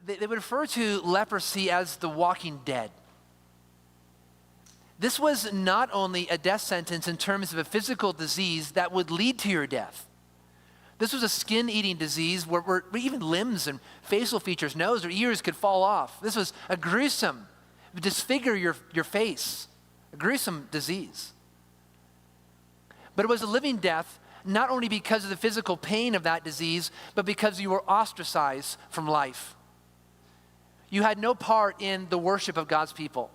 They would refer to leprosy as the walking dead. This was not only a death sentence in terms of a physical disease that would lead to your death. This was a skin-eating disease where even limbs and facial features, nose or ears could fall off. This was a gruesome, disfigure your face, a gruesome disease. But it was a living death, not only because of the physical pain of that disease, but because you were ostracized from life. You had no part in the worship of God's people.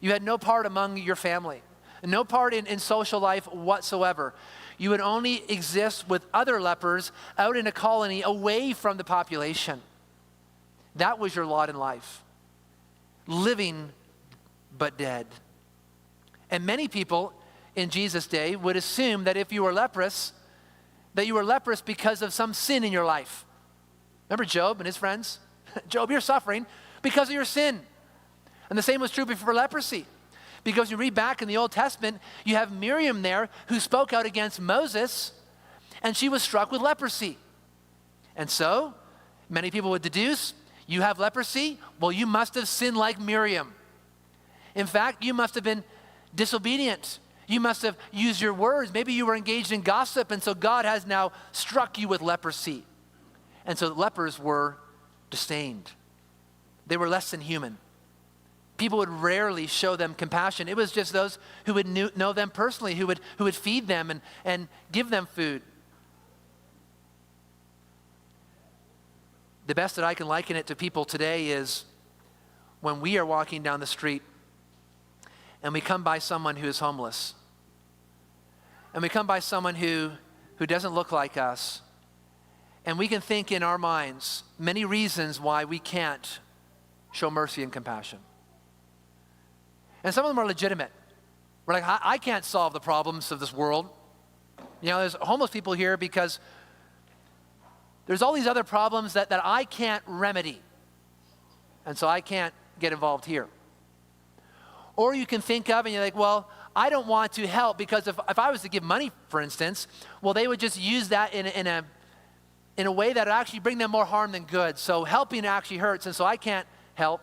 You had no part among your family, no part in social life whatsoever. You would only exist with other lepers out in a colony away from the population. That was your lot in life. Living but dead. And many people in Jesus' day would assume that if you were leprous, that you were leprous because of some sin in your life. Remember Job and his friends? Job, you're suffering because of your sin. And the same was true before leprosy. Because you read back in the Old Testament, you have Miriam there who spoke out against Moses, and she was struck with leprosy. And so, many people would deduce, you have leprosy? Well, you must have sinned like Miriam. In fact, you must have been disobedient. You must have used your words. Maybe you were engaged in gossip, and so God has now struck you with leprosy. And so lepers were disdained. They were less than human. People would rarely show them compassion. It was just those who would know them personally, who would feed them and give them food. The best that I can liken it to people today is when we are walking down the street and we come by someone who is homeless. And we come by someone who doesn't look like us. And we can think in our minds many reasons why we can't show mercy and compassion. And some of them are legitimate. We're like, I can't solve the problems of this world. You know, there's homeless people here because there's all these other problems that I can't remedy. And so I can't get involved here. Or you can think of, and you're like, well, I don't want to help because if I was to give money, for instance, well, they would just use that in a way that would actually bring them more harm than good. So helping actually hurts, and so I can't help.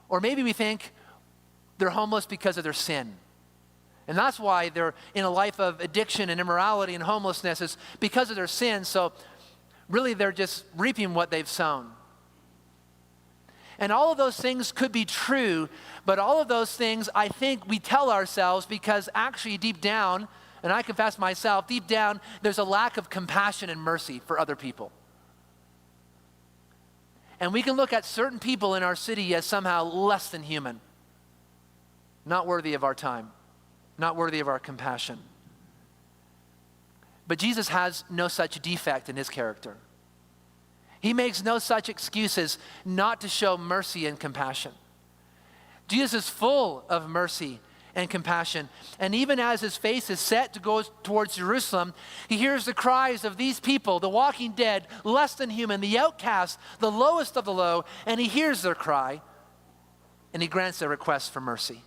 Or maybe we think they're homeless because of their sin. And that's why they're in a life of addiction and immorality and homelessness. It's because of their sin. So really they're just reaping what they've sown. And all of those things could be true, but all of those things I think we tell ourselves because actually deep down, and I confess myself, deep down there's a lack of compassion and mercy for other people. And we can look at certain people in our city as somehow less than human, not worthy of our time, not worthy of our compassion. But Jesus has no such defect in his character. He makes no such excuses not to show mercy and compassion. Jesus is full of mercy and compassion. And even as his face is set to go towards Jerusalem, he hears the cries of these people, the walking dead, less than human, the outcast, the lowest of the low, and he hears their cry, and he grants their request for mercy.